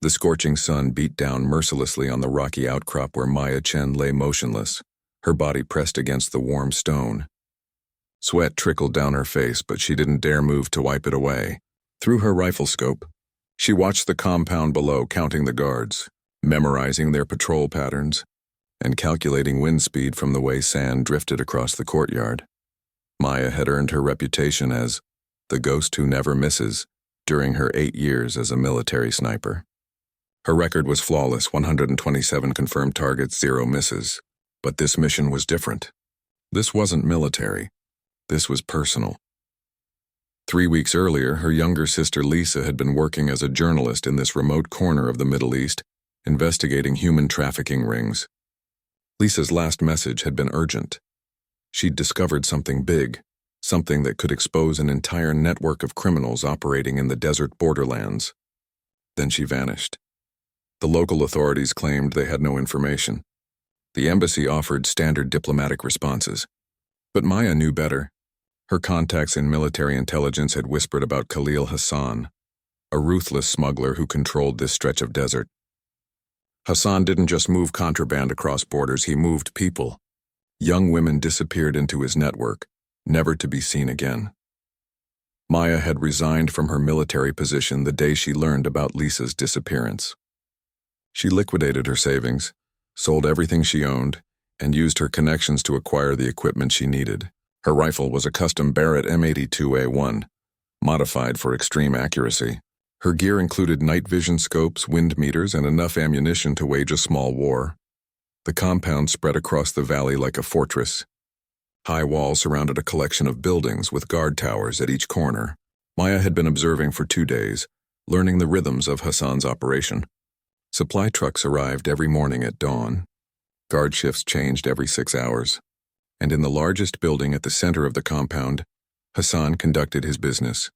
The scorching sun beat down mercilessly on the rocky outcrop where Maya Chen lay motionless, her body pressed against the warm stone. Sweat trickled down her face, but she didn't dare move to wipe it away. Through her rifle scope, she watched the compound below, counting the guards, memorizing their patrol patterns, and calculating wind speed from the way sand drifted across the courtyard. Maya had earned her reputation as the ghost who never misses during her 8 years as a military sniper. Her record was flawless, 127 confirmed targets, 0 misses. But this mission was different. This wasn't military. This was personal. 3 weeks earlier, her younger sister Lisa had been working as a journalist in this remote corner of the Middle East, investigating human trafficking rings. Lisa's last message had been urgent. She'd discovered something big, something that could expose an entire network of criminals operating in the desert borderlands. Then she vanished. The local authorities claimed they had no information. The embassy offered standard diplomatic responses. But Maya knew better. Her contacts in military intelligence had whispered about Khalil Hassan, a ruthless smuggler who controlled this stretch of desert. Hassan didn't just move contraband across borders, he moved people. Young women disappeared into his network, never to be seen again. Maya had resigned from her military position the day she learned about Lisa's disappearance. She liquidated her savings, sold everything she owned, and used her connections to acquire the equipment she needed. Her rifle was a custom Barrett M82A1, modified for extreme accuracy. Her gear included night vision scopes, wind meters, and enough ammunition to wage a small war. The compound spread across the valley like a fortress. High walls surrounded a collection of buildings with guard towers at each corner. Maya had been observing for 2 days, learning the rhythms of Hassan's operation. Supply trucks arrived every morning at dawn. Guard shifts changed every 6 hours. And in the largest building at the center of the compound, Hassan conducted his business.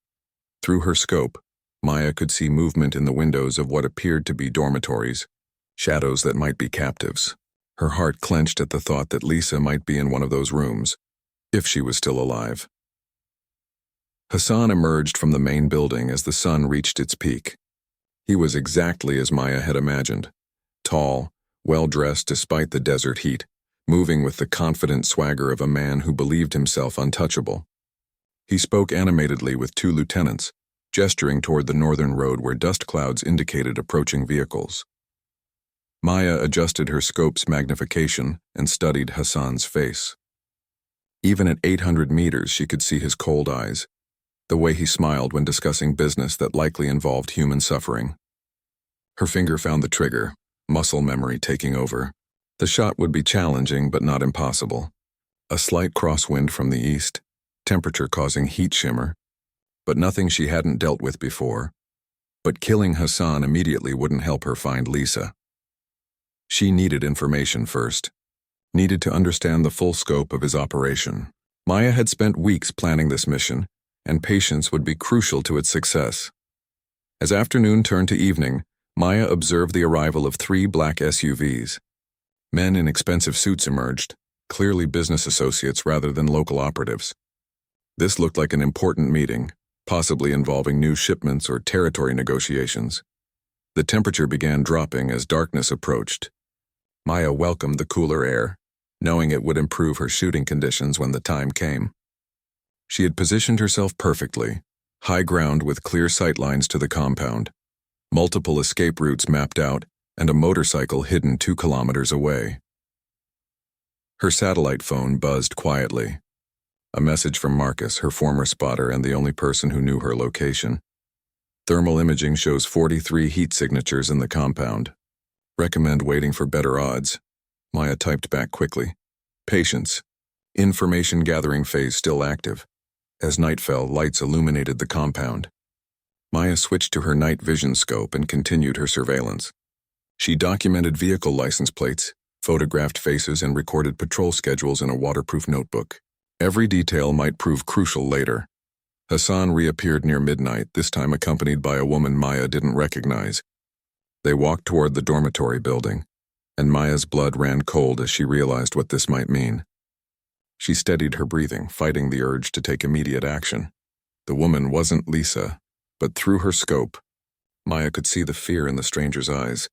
Through her scope, Maya could see movement in the windows of what appeared to be dormitories, shadows that might be captives. Her heart clenched at the thought that Lisa might be in one of those rooms, if she was still alive. Hassan emerged from the main building as the sun reached its peak. He was exactly as Maya had imagined, tall, well-dressed despite the desert heat, moving with the confident swagger of a man who believed himself untouchable. He spoke animatedly with 2 lieutenants, gesturing toward the northern road where dust clouds indicated approaching vehicles. Maya adjusted her scope's magnification and studied Hassan's face. Even at 800 meters, she could see his cold eyes, the way he smiled when discussing business that likely involved human suffering. Her finger found the trigger, muscle memory taking over. The shot would be challenging but not impossible. A slight crosswind from the east, temperature causing heat shimmer, but nothing she hadn't dealt with before. But killing Hassan immediately wouldn't help her find Lisa. She needed information first, needed to understand the full scope of his operation. Maya had spent weeks planning this mission, and patience would be crucial to its success. As afternoon turned to evening, Maya observed the arrival of 3 black SUVs. Men in expensive suits emerged, clearly business associates rather than local operatives. This looked like an important meeting, possibly involving new shipments or territory negotiations. The temperature began dropping as darkness approached. Maya welcomed the cooler air, knowing it would improve her shooting conditions when the time came. She had positioned herself perfectly, high ground with clear sightlines to the compound, multiple escape routes mapped out, and a motorcycle hidden 2 kilometers away. Her satellite phone buzzed quietly. A message from Marcus, her former spotter and the only person who knew her location. Thermal imaging shows 43 heat signatures in the compound. Recommend waiting for better odds. Maya typed back quickly. Patience. Information gathering phase still active. As night fell, lights illuminated the compound. Maya switched to her night vision scope and continued her surveillance. She documented vehicle license plates, photographed faces, and recorded patrol schedules in a waterproof notebook. Every detail might prove crucial later. Hassan reappeared near midnight, this time accompanied by a woman Maya didn't recognize. They walked toward the dormitory building, and Maya's blood ran cold as she realized what this might mean. She steadied her breathing, fighting the urge to take immediate action. The woman wasn't Lisa, but through her scope, Maya could see the fear in the stranger's eyes,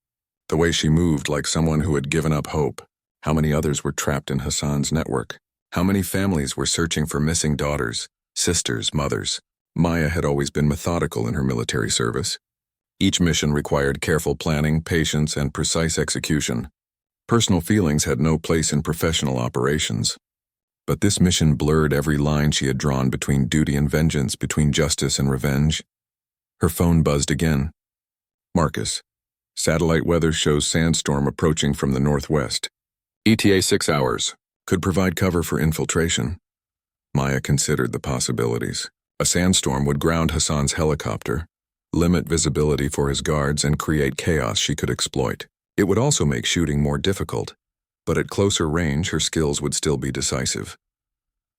the way she moved like someone who had given up hope. How many others were trapped in Hassan's network? How many families were searching for missing daughters, sisters, mothers? Maya had always been methodical in her military service. Each mission required careful planning, patience, and precise execution. Personal feelings had no place in professional operations. But this mission blurred every line she had drawn between duty and vengeance, between justice and revenge. Her phone buzzed again. Marcus. Satellite weather shows sandstorm approaching from the northwest. ETA 6 hours. Could provide cover for infiltration. Maya considered the possibilities. A sandstorm would ground Hassan's helicopter, limit visibility for his guards, and create chaos she could exploit. It would also make shooting more difficult, but at closer range her skills would still be decisive.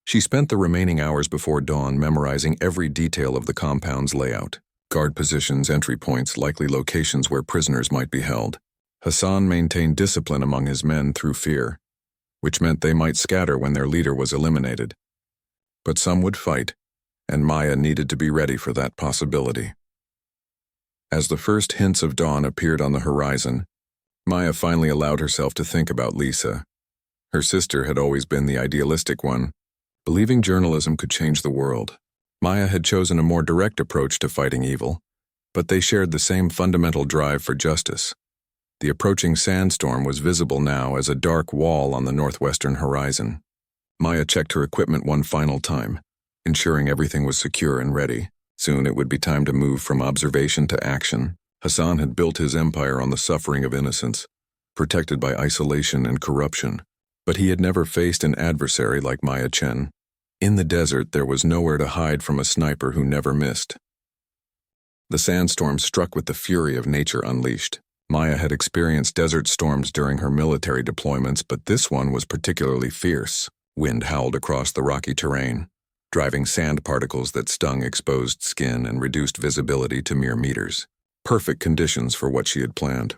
She spent the remaining hours before dawn memorizing every detail of the compound's layout. Guard positions, entry points, likely locations where prisoners might be held. Hassan maintained discipline among his men through fear, which meant they might scatter when their leader was eliminated. But some would fight, and Maya needed to be ready for that possibility. As the first hints of dawn appeared on the horizon, Maya finally allowed herself to think about Lisa. Her sister had always been the idealistic one, believing journalism could change the world. Maya had chosen a more direct approach to fighting evil, but they shared the same fundamental drive for justice. The approaching sandstorm was visible now as a dark wall on the northwestern horizon. Maya checked her equipment one final time, ensuring everything was secure and ready. Soon it would be time to move from observation to action. Hassan had built his empire on the suffering of innocence, protected by isolation and corruption. But he had never faced an adversary like Maya Chen. In the desert, there was nowhere to hide from a sniper who never missed. The sandstorm struck with the fury of nature unleashed. Maya had experienced desert storms during her military deployments, but this one was particularly fierce. Wind howled across the rocky terrain, driving sand particles that stung exposed skin and reduced visibility to mere meters. Perfect conditions for what she had planned.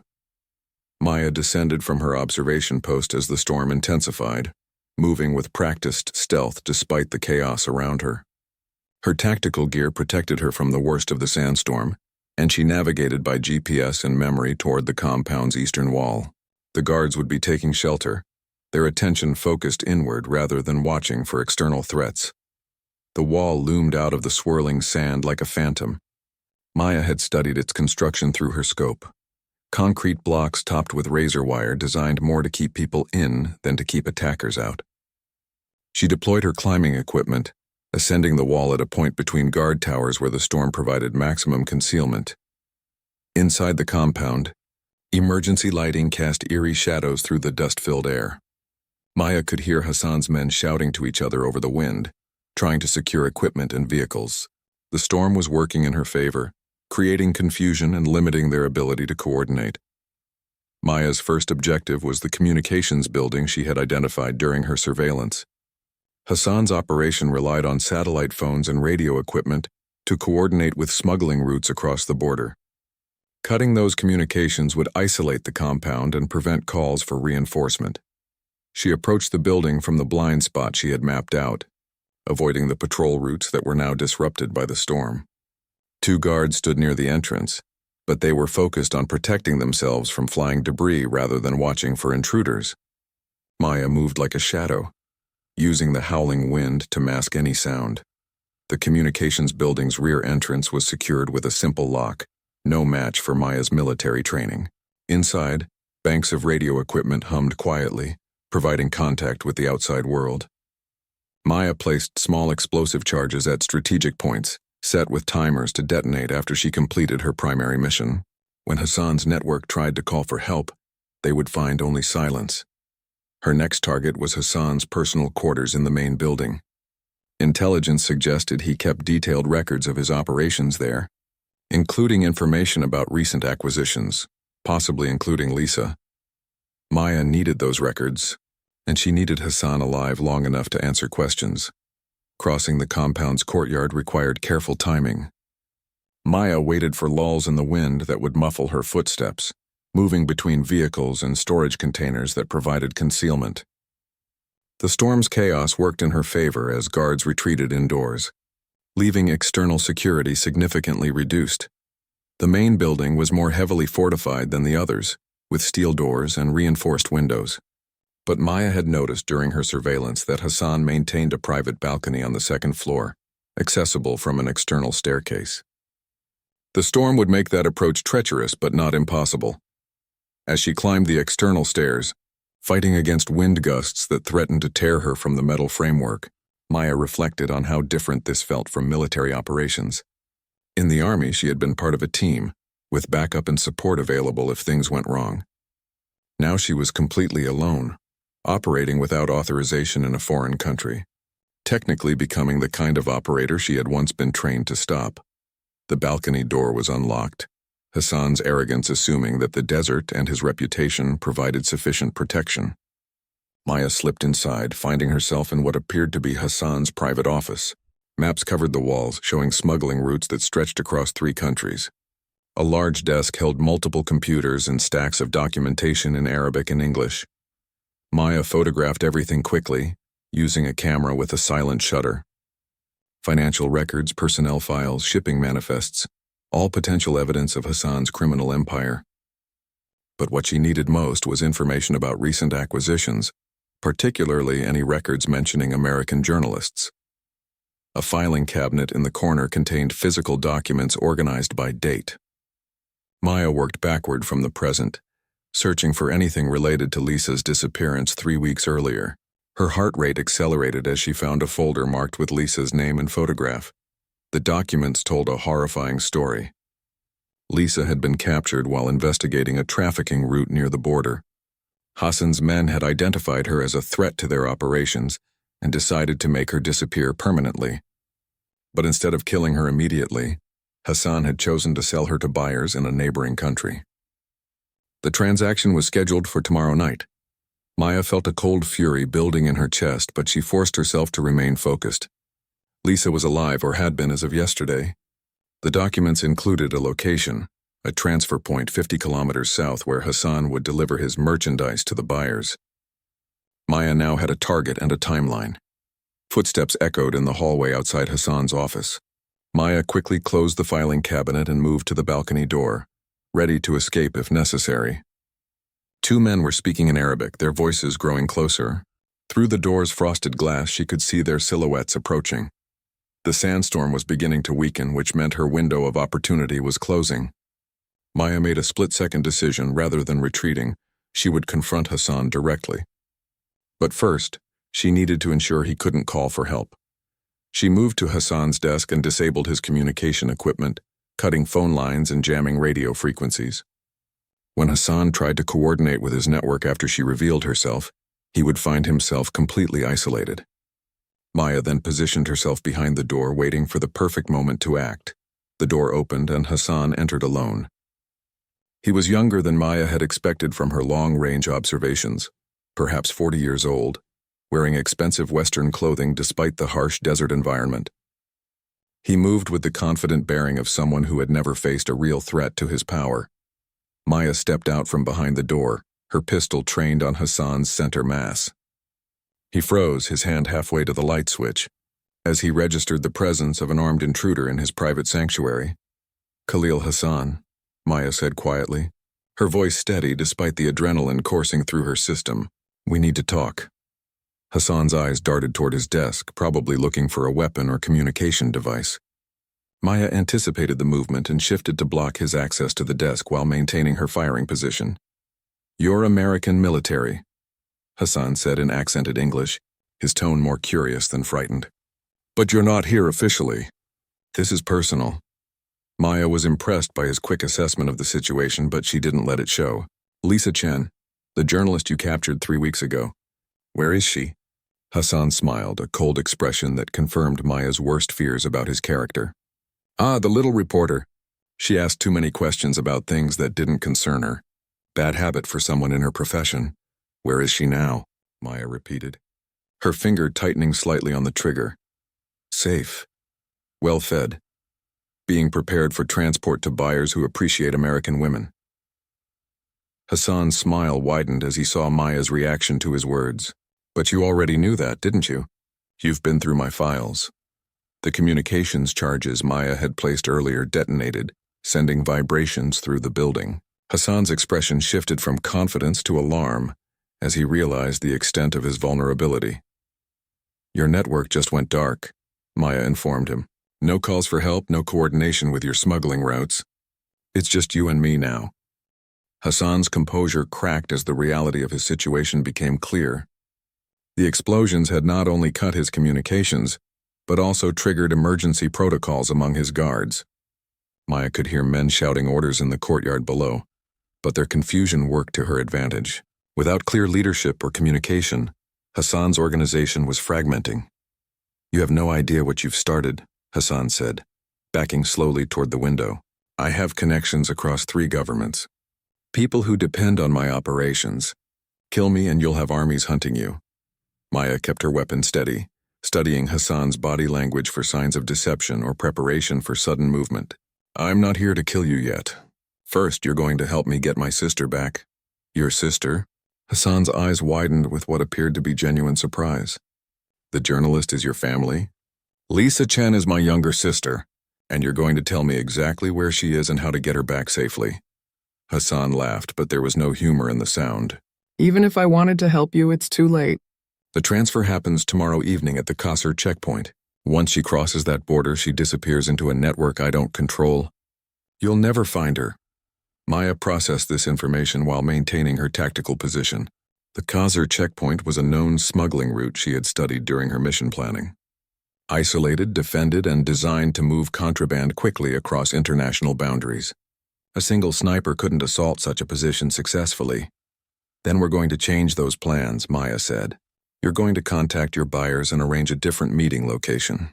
Maya descended from her observation post as the storm intensified, moving with practiced stealth despite the chaos around her. Her tactical gear protected her from the worst of the sandstorm, and she navigated by GPS and memory toward the compound's eastern wall. The guards would be taking shelter, their attention focused inward rather than watching for external threats. The wall loomed out of the swirling sand like a phantom. Maya had studied its construction through her scope. Concrete blocks topped with razor wire designed more to keep people in than to keep attackers out. She deployed her climbing equipment, ascending the wall at a point between guard towers where the storm provided maximum concealment. Inside the compound, emergency lighting cast eerie shadows through the dust-filled air. Maya could hear Hassan's men shouting to each other over the wind, trying to secure equipment and vehicles. The storm was working in her favor, creating confusion and limiting their ability to coordinate. Maya's first objective was the communications building she had identified during her surveillance. Hassan's operation relied on satellite phones and radio equipment to coordinate with smuggling routes across the border. Cutting those communications would isolate the compound and prevent calls for reinforcement. She approached the building from the blind spot she had mapped out, avoiding the patrol routes that were now disrupted by the storm. 2 guards stood near the entrance, but they were focused on protecting themselves from flying debris rather than watching for intruders. Maya moved like a shadow, using the howling wind to mask any sound. The communications building's rear entrance was secured with a simple lock, no match for Maya's military training. Inside, banks of radio equipment hummed quietly, providing contact with the outside world. Maya placed small explosive charges at strategic points, set with timers to detonate after she completed her primary mission. When Hassan's network tried to call for help, they would find only silence. Her next target was Hassan's personal quarters in the main building. Intelligence suggested he kept detailed records of his operations there, including information about recent acquisitions, possibly including Lisa. Maya needed those records, and she needed Hassan alive long enough to answer questions. Crossing the compound's courtyard required careful timing. Maya waited for lulls in the wind that would muffle her footsteps, moving between vehicles and storage containers that provided concealment. The storm's chaos worked in her favor as guards retreated indoors, leaving external security significantly reduced. The main building was more heavily fortified than the others, with steel doors and reinforced windows. But Maya had noticed during her surveillance that Hassan maintained a private balcony on the second floor, accessible from an external staircase. The storm would make that approach treacherous but not impossible. As she climbed the external stairs, fighting against wind gusts that threatened to tear her from the metal framework, Maya reflected on how different this felt from military operations. In the army, she had been part of a team, with backup and support available if things went wrong. Now she was completely alone, operating without authorization in a foreign country, technically becoming the kind of operator she had once been trained to stop. The balcony door was unlocked, Hassan's arrogance assuming that the desert and his reputation provided sufficient protection. Maya slipped inside, finding herself in what appeared to be Hassan's private office. Maps covered the walls, showing smuggling routes that stretched across 3 countries. A large desk held multiple computers and stacks of documentation in Arabic and English. Maya photographed everything quickly, using a camera with a silent shutter. Financial records, personnel files, shipping manifests, all potential evidence of Hassan's criminal empire. But what she needed most was information about recent acquisitions, particularly any records mentioning American journalists. A filing cabinet in the corner contained physical documents organized by date. Maya worked backward from the present, searching for anything related to Lisa's disappearance 3 weeks earlier. Her heart rate accelerated as she found a folder marked with Lisa's name and photograph. The documents told a horrifying story. Lisa had been captured while investigating a trafficking route near the border. Hassan's men had identified her as a threat to their operations and decided to make her disappear permanently. But instead of killing her immediately, Hassan had chosen to sell her to buyers in a neighboring country. The transaction was scheduled for tomorrow night. Maya felt a cold fury building in her chest, but she forced herself to remain focused. Lisa was alive, or had been as of yesterday. The documents included a location, a transfer point 50 kilometers south where Hassan would deliver his merchandise to the buyers. Maya now had a target and a timeline. Footsteps echoed in the hallway outside Hassan's office. Maya quickly closed the filing cabinet and moved to the balcony door, ready to escape if necessary. 2 men were speaking in Arabic, their voices growing closer. Through the door's frosted glass, she could see their silhouettes approaching. The sandstorm was beginning to weaken, which meant her window of opportunity was closing. Maya made a split-second decision. Rather than retreating, she would confront Hassan directly. But first, she needed to ensure he couldn't call for help. She moved to Hassan's desk and disabled his communication equipment, cutting phone lines and jamming radio frequencies. When Hassan tried to coordinate with his network after she revealed herself, he would find himself completely isolated. Maya then positioned herself behind the door, waiting for the perfect moment to act. The door opened and Hassan entered alone. He was younger than Maya had expected from her long-range observations, perhaps 40 years old, wearing expensive Western clothing despite the harsh desert environment. He moved with the confident bearing of someone who had never faced a real threat to his power. Maya stepped out from behind the door, her pistol trained on Hassan's center mass. He froze, his hand halfway to the light switch, as he registered the presence of an armed intruder in his private sanctuary. "Khalil Hassan," Maya said quietly, her voice steady despite the adrenaline coursing through her system. "We need to talk." Hassan's eyes darted toward his desk, probably looking for a weapon or communication device. Maya anticipated the movement and shifted to block his access to the desk while maintaining her firing position. "You're American military," Hassan said in accented English, his tone more curious than frightened. "But you're not here officially. This is personal." Maya was impressed by his quick assessment of the situation, but she didn't let it show. "Lisa Chen, the journalist you captured 3 weeks ago. Where is she?" Hassan smiled, a cold expression that confirmed Maya's worst fears about his character. "Ah, the little reporter. She asked too many questions about things that didn't concern her. Bad habit for someone in her profession. Where is she now?" Maya repeated, her finger tightening slightly on the trigger. "Safe. Well fed. Being prepared for transport to buyers who appreciate American women." Hassan's smile widened as he saw Maya's reaction to his words. "But you already knew that, didn't you? You've been through my files." The communications charges Maya had placed earlier detonated, sending vibrations through the building. Hassan's expression shifted from confidence to alarm as he realized the extent of his vulnerability. "Your network just went dark," Maya informed him. "No calls for help, no coordination with your smuggling routes. It's just you and me now." Hassan's composure cracked as the reality of his situation became clear. The explosions had not only cut his communications, but also triggered emergency protocols among his guards. Maya could hear men shouting orders in the courtyard below, but their confusion worked to her advantage. Without clear leadership or communication, Hassan's organization was fragmenting. "You have no idea what you've started," Hassan said, backing slowly toward the window. "I have connections across 3 governments. People who depend on my operations. Kill me and you'll have armies hunting you." Maya kept her weapon steady, studying Hassan's body language for signs of deception or preparation for sudden movement. "I'm not here to kill you yet. First, you're going to help me get my sister back." "Your sister?" Hassan's eyes widened with what appeared to be genuine surprise. "The journalist is your family?" "Lisa Chen is my younger sister, and you're going to tell me exactly where she is and how to get her back safely." Hassan laughed, but there was no humor in the sound. "Even if I wanted to help you, it's too late." "The transfer happens tomorrow evening at the Qasr checkpoint. Once she crosses that border, she disappears into a network I don't control. You'll never find her." Maya processed this information while maintaining her tactical position. The Qasr checkpoint was a known smuggling route she had studied during her mission planning. Isolated, defended, and designed to move contraband quickly across international boundaries. A single sniper couldn't assault such a position successfully. "Then we're going to change those plans," Maya said. "You're going to contact your buyers and arrange a different meeting location.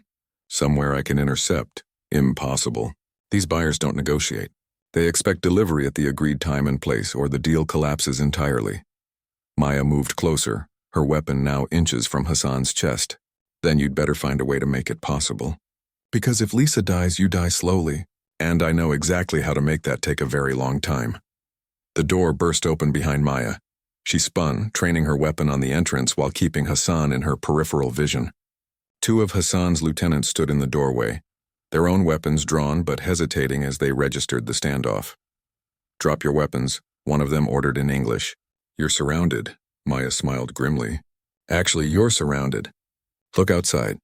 Somewhere I can intercept." "Impossible. These buyers don't negotiate. They expect delivery at the agreed time and place, or the deal collapses entirely." Maya moved closer, her weapon now inches from Hassan's chest. "Then you'd better find a way to make it possible. Because if Lisa dies, you die slowly, and I know exactly how to make that take a very long time." The door burst open behind Maya. She spun, training her weapon on the entrance while keeping Hassan in her peripheral vision. 2 of Hassan's lieutenants stood in the doorway, their own weapons drawn but hesitating as they registered the standoff. "Drop your weapons," one of them ordered in English. "You're surrounded," Maya smiled grimly. "Actually, you're surrounded. Look outside."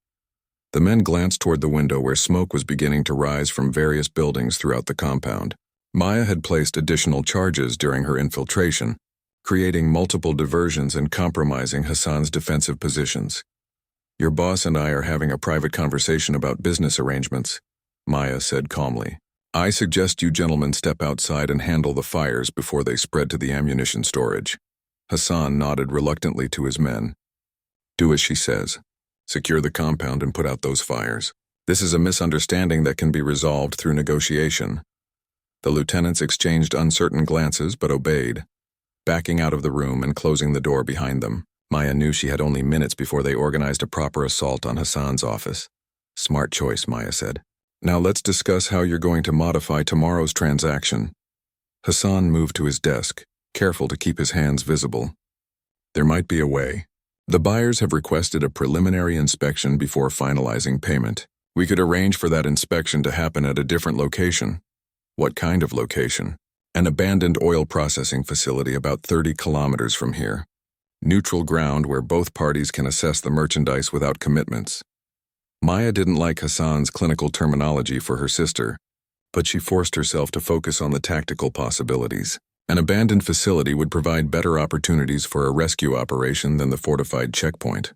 The men glanced toward the window where smoke was beginning to rise from various buildings throughout the compound. Maya had placed additional charges during her infiltration, creating multiple diversions and compromising Hassan's defensive positions. "Your boss and I are having a private conversation about business arrangements," Maya said calmly. "I suggest you gentlemen step outside and handle the fires before they spread to the ammunition storage." Hassan nodded reluctantly to his men. "Do as she says. Secure the compound and put out those fires. This is a misunderstanding that can be resolved through negotiation." The lieutenants exchanged uncertain glances but obeyed, backing out of the room and closing the door behind them. Maya knew she had only minutes before they organized a proper assault on Hassan's office. "Smart choice," Maya said. "Now let's discuss how you're going to modify tomorrow's transaction." Hassan moved to his desk, careful to keep his hands visible. "There might be a way. The buyers have requested a preliminary inspection before finalizing payment. We could arrange for that inspection to happen at a different location." "What kind of location?" "An abandoned oil processing facility about 30 kilometers from here. Neutral ground where both parties can assess the merchandise without commitments." Maya didn't like Hassan's clinical terminology for her sister, but she forced herself to focus on the tactical possibilities. An abandoned facility would provide better opportunities for a rescue operation than the fortified checkpoint.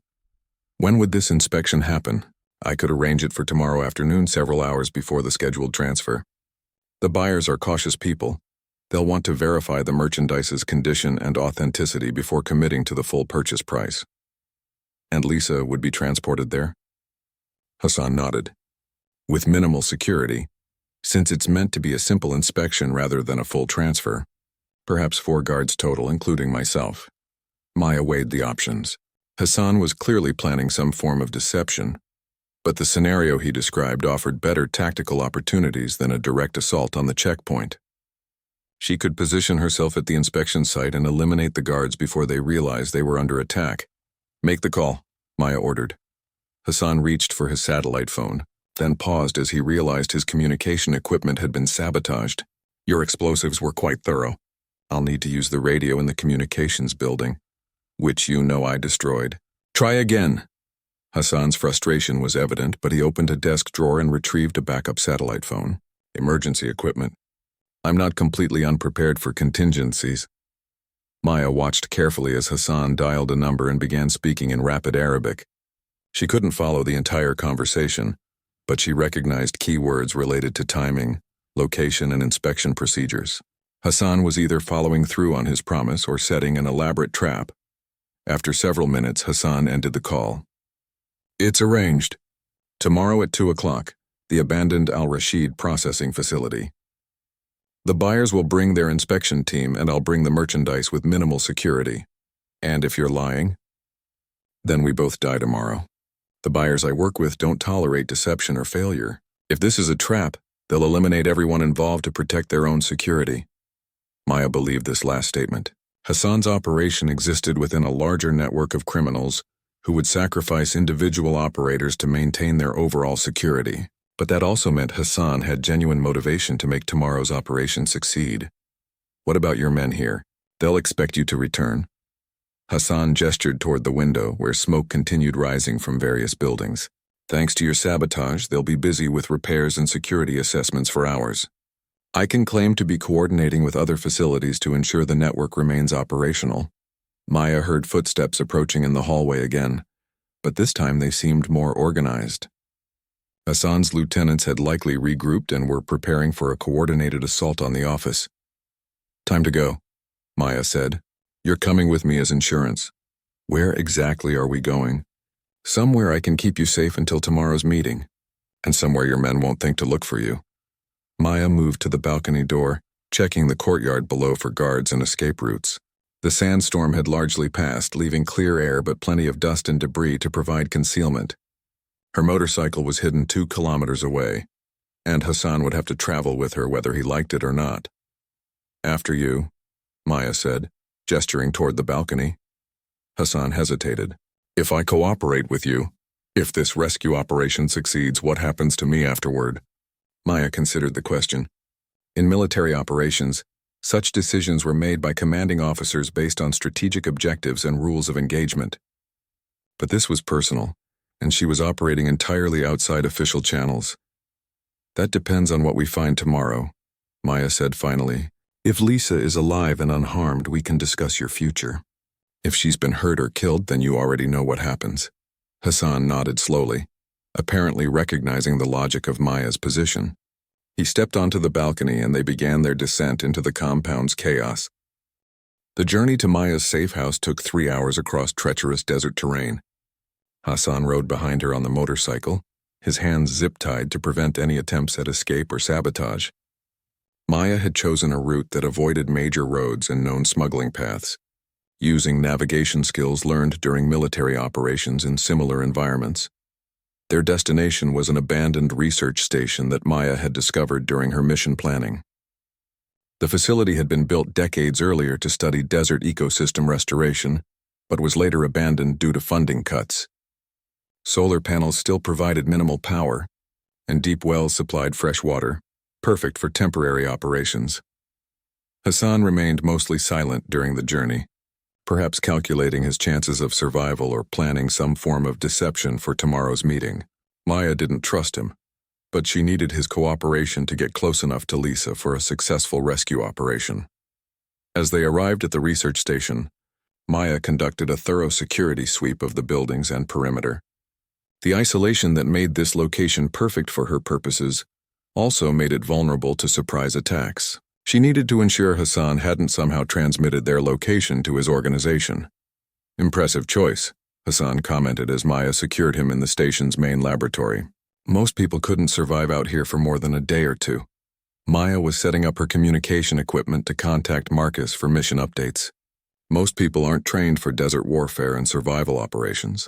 "When would this inspection happen?" "I could arrange it for tomorrow afternoon, several hours before the scheduled transfer." The buyers are cautious people. They'll want to verify the merchandise's condition and authenticity before committing to the full purchase price. "And Lisa would be transported there?" Hassan nodded. "With minimal security, since it's meant to be a simple inspection rather than a full transfer. Perhaps 4 guards total, including myself." Maya weighed the options. Hassan was clearly planning some form of deception, but the scenario he described offered better tactical opportunities than a direct assault on the checkpoint. She could position herself at the inspection site and eliminate the guards before they realized they were under attack. "Make the call," Maya ordered. Hassan reached for his satellite phone, then paused as he realized his communication equipment had been sabotaged. Your explosives were quite thorough. I'll need to use the radio in the communications building, which you know I destroyed. Try again. Hassan's frustration was evident, but he opened a desk drawer and retrieved a backup satellite phone. Emergency equipment. I'm not completely unprepared for contingencies. Maya watched carefully as Hassan dialed a number and began speaking in rapid Arabic. She couldn't follow the entire conversation, but she recognized key words related to timing, location, and inspection procedures. Hassan was either following through on his promise or setting an elaborate trap. After several minutes, Hassan ended the call. It's arranged. Tomorrow at 2 o'clock, the abandoned Al-Rashid processing facility. The buyers will bring their inspection team and I'll bring the merchandise with minimal security. And if you're lying, then we both die tomorrow. The buyers I work with don't tolerate deception or failure. If this is a trap, they'll eliminate everyone involved to protect their own security. Maya believed this last statement. Hassan's operation existed within a larger network of criminals who would sacrifice individual operators to maintain their overall security. But that also meant Hassan had genuine motivation to make tomorrow's operation succeed. What about your men here? They'll expect you to return. Hassan gestured toward the window where smoke continued rising from various buildings. Thanks to your sabotage, they'll be busy with repairs and security assessments for hours. I can claim to be coordinating with other facilities to ensure the network remains operational. Maya heard footsteps approaching in the hallway again, but this time they seemed more organized. Hassan's lieutenants had likely regrouped and were preparing for a coordinated assault on the office. Time to go, Maya said. You're coming with me as insurance. Where exactly are we going? Somewhere I can keep you safe until tomorrow's meeting, and somewhere your men won't think to look for you. Maya moved to the balcony door, checking the courtyard below for guards and escape routes. The sandstorm had largely passed, leaving clear air but plenty of dust and debris to provide concealment. Her motorcycle was hidden 2 kilometers away, and Hassan would have to travel with her whether he liked it or not. After you, Maya said, gesturing toward the balcony. Hassan hesitated. If I cooperate with you, if this rescue operation succeeds, what happens to me afterward? Maya considered the question. In military operations, such decisions were made by commanding officers based on strategic objectives and rules of engagement. But this was personal, and she was operating entirely outside official channels. That depends on what we find tomorrow, Maya said finally. If Lisa is alive and unharmed, we can discuss your future. If she's been hurt or killed, then you already know what happens. Hassan nodded slowly, apparently recognizing the logic of Maya's position. He stepped onto the balcony and they began their descent into the compound's chaos. The journey to Maya's safe house took 3 hours across treacherous desert terrain. Hassan rode behind her on the motorcycle, his hands zip-tied to prevent any attempts at escape or sabotage. Maya had chosen a route that avoided major roads and known smuggling paths, using navigation skills learned during military operations in similar environments. Their destination was an abandoned research station that Maya had discovered during her mission planning. The facility had been built decades earlier to study desert ecosystem restoration, but was later abandoned due to funding cuts. Solar panels still provided minimal power, and deep wells supplied fresh water, perfect for temporary operations. Hassan remained mostly silent during the journey, perhaps calculating his chances of survival or planning some form of deception for tomorrow's meeting. Maya didn't trust him, but she needed his cooperation to get close enough to Lisa for a successful rescue operation. As they arrived at the research station, Maya conducted a thorough security sweep of the buildings and perimeter. The isolation that made this location perfect for her purposes also made it vulnerable to surprise attacks. She needed to ensure Hassan hadn't somehow transmitted their location to his organization. Impressive choice, Hassan commented as Maya secured him in the station's main laboratory. Most people couldn't survive out here for more than a day or two. Maya was setting up her communication equipment to contact Marcus for mission updates. Most people aren't trained for desert warfare and survival operations.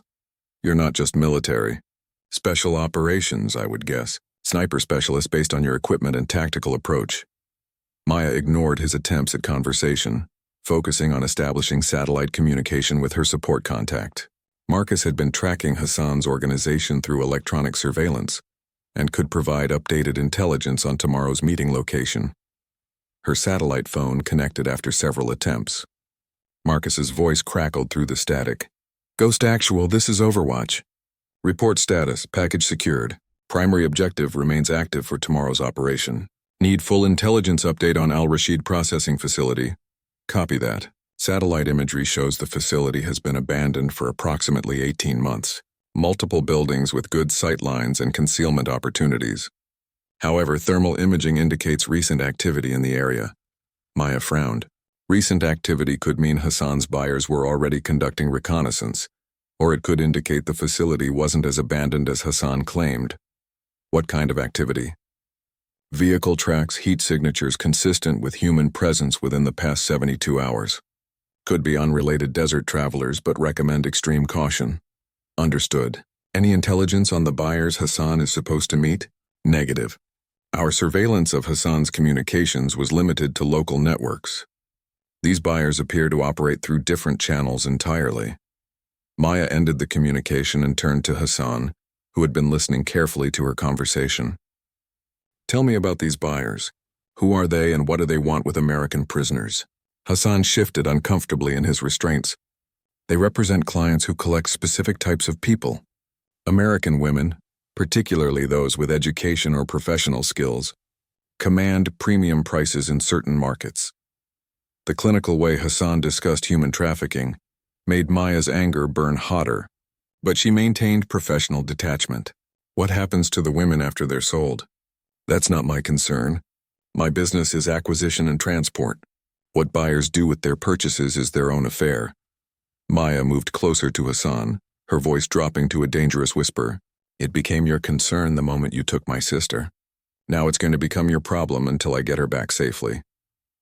You're not just military. Special operations, I would guess. Sniper specialist based on your equipment and tactical approach. Maya ignored his attempts at conversation, focusing on establishing satellite communication with her support contact. Marcus had been tracking Hassan's organization through electronic surveillance, and could provide updated intelligence on tomorrow's meeting location. Her satellite phone connected after several attempts. Marcus's voice crackled through the static. Ghost Actual, this is Overwatch. Report status, package secured. Primary objective remains active for tomorrow's operation. Need full intelligence update on Al Rashid Processing Facility. Copy that. Satellite imagery shows the facility has been abandoned for approximately 18 months. Multiple buildings with good sight lines and concealment opportunities. However, thermal imaging indicates recent activity in the area. Maya frowned. Recent activity could mean Hassan's buyers were already conducting reconnaissance, or it could indicate the facility wasn't as abandoned as Hassan claimed. What kind of activity? Vehicle tracks, heat signatures consistent with human presence within the past 72 hours. Could be unrelated desert travelers, but recommend extreme caution. Understood. Any intelligence on the buyers Hassan is supposed to meet? Negative. Our surveillance of Hassan's communications was limited to local networks. These buyers appear to operate through different channels entirely. Maya ended the communication and turned to Hassan, who had been listening carefully to her conversation. Tell me about these buyers. Who are they and what do they want with American prisoners? Hassan shifted uncomfortably in his restraints. They represent clients who collect specific types of people. American women, particularly those with education or professional skills, command premium prices in certain markets. The clinical way Hassan discussed human trafficking made Maya's anger burn hotter, but she maintained professional detachment. What happens to the women after they're sold? That's not my concern. My business is acquisition and transport. What buyers do with their purchases is their own affair. Maya moved closer to Hassan, her voice dropping to a dangerous whisper. It became your concern the moment you took my sister. Now it's going to become your problem until I get her back safely.